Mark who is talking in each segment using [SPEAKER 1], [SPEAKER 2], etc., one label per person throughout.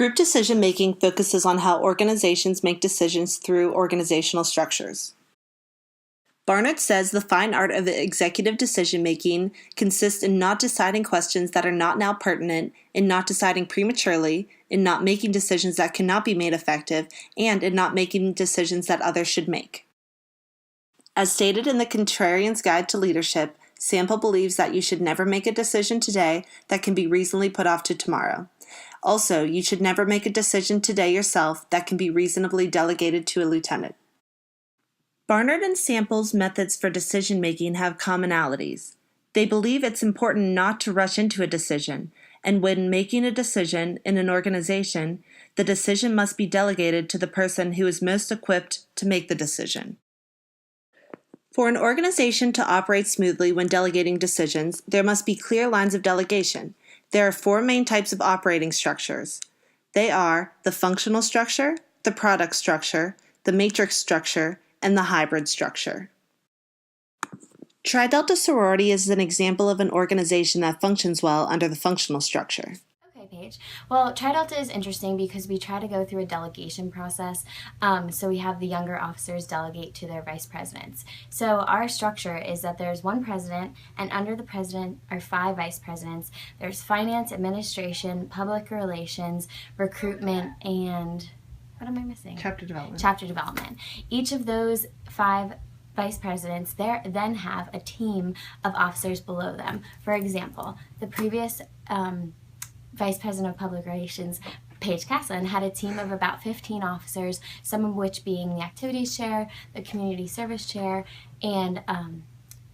[SPEAKER 1] Group decision-making focuses on how organizations make decisions through organizational structures. Barnard says the fine art of executive decision-making consists in not deciding questions that are not now pertinent, in not deciding prematurely, in not making decisions that cannot be made effective, and in not making decisions that others should make. As stated in the Contrarian's Guide to Leadership, Sample believes that you should never make a decision today that can be reasonably put off to tomorrow. Also, you should never make a decision today yourself that can be reasonably delegated to a lieutenant. Barnard and Sample's methods for decision-making have commonalities. They believe it's important not to rush into a decision, and when making a decision in an organization, the decision must be delegated to the person who is most equipped to make the decision. For an organization to operate smoothly when delegating decisions, there must be clear lines of delegation. There are 4 main types of operating structures. They are the functional structure, the product structure, the matrix structure, and the hybrid structure. Tri Delta sorority is an example of an organization that functions well under the functional structure.
[SPEAKER 2] Okay, Paige. Well, Tri Delta is interesting because we try to go through a delegation process. So we have the younger officers delegate to their vice presidents. So our structure is that there's one president, and under the president are 5 vice presidents. There's finance, administration, public relations, recruitment, and what am I missing?
[SPEAKER 1] Chapter development.
[SPEAKER 2] Chapter development. Each of those 5 vice presidents then have a team of officers below them. For example, the previous vice president of public relations, Paige had a team of about 15 officers, some of which being the activities chair, the community service chair, and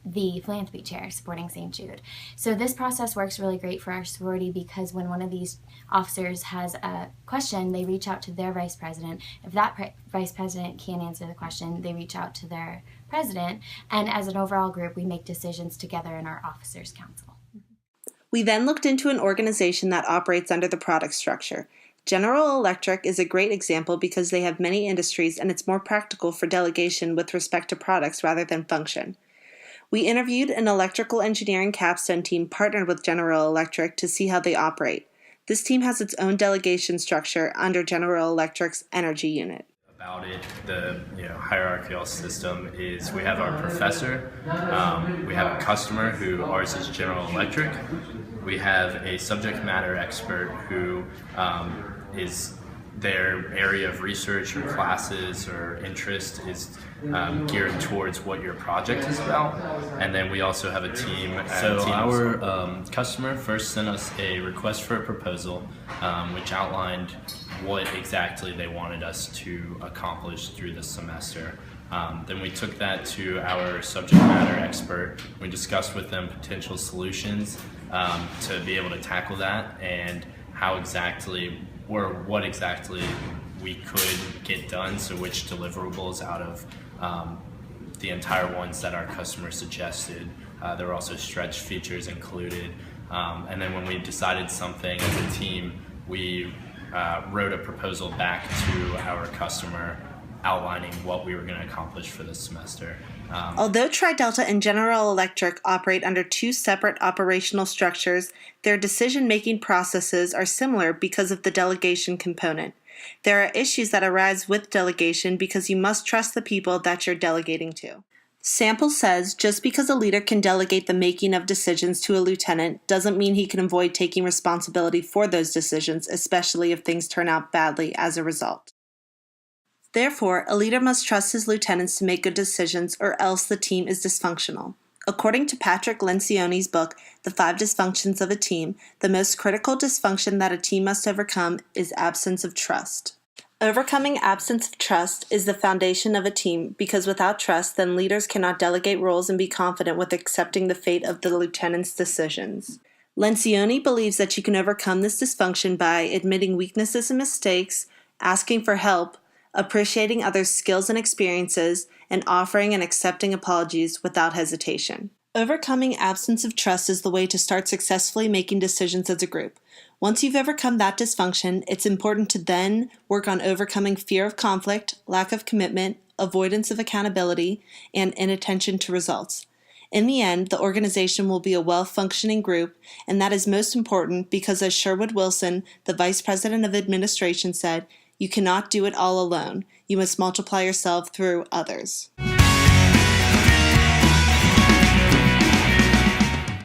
[SPEAKER 2] the philanthropy chair supporting St. Jude. So this process works really great for our sorority because when one of these officers has a question, they reach out to their vice president. If that vice president can't answer the question, they reach out to their president. And as an overall group, we make decisions together in our officers' council.
[SPEAKER 1] We then looked into an organization that operates under the product structure. General Electric is a great example because they have many industries and it's more practical for delegation with respect to products rather than function. We interviewed an electrical engineering capstone team partnered with General Electric to see how they operate. This team has its own delegation structure under General Electric's energy unit.
[SPEAKER 3] About it, the hierarchical system is we have our professor, we have a customer who ours is General Electric, we have a subject matter expert who is their area of research or classes or interest is geared towards what your project is about, and then we also have a team. So our customer first sent us a request for a proposal, which outlined what exactly they wanted us to accomplish through the semester. Then we took that to our subject matter expert. We discussed with them potential solutions to be able to tackle that and how exactly or what exactly we could get done, so which deliverables out of the entire ones that our customer suggested. There were also stretch features included. And then when we decided something as a team, we wrote a proposal back to our customer outlining what we were going to accomplish for this semester.
[SPEAKER 1] Although Tri-Delta and General Electric operate under 2 separate operational structures, their decision-making processes are similar because of the delegation component. There are issues that arise with delegation because you must trust the people that you're delegating to. Sample says just because a leader can delegate the making of decisions to a lieutenant doesn't mean he can avoid taking responsibility for those decisions, especially if things turn out badly as a result. Therefore, a leader must trust his lieutenants to make good decisions or else the team is dysfunctional. According to Patrick Lencioni's book, The 5 Dysfunctions of a Team, the most critical dysfunction that a team must overcome is absence of trust. Overcoming absence of trust is the foundation of a team because without trust, then leaders cannot delegate roles and be confident with accepting the fate of the lieutenant's decisions. Lencioni believes that you can overcome this dysfunction by admitting weaknesses and mistakes, asking for help, appreciating others' skills and experiences, and offering and accepting apologies without hesitation. Overcoming absence of trust is the way to start successfully making decisions as a group. Once you've overcome that dysfunction, it's important to then work on overcoming fear of conflict, lack of commitment, avoidance of accountability, and inattention to results. In the end, the organization will be a well-functioning group, and that is most important because, as Sherwood Wilson, the Vice President of Administration, said, "You cannot do it all alone. You must multiply yourself through others."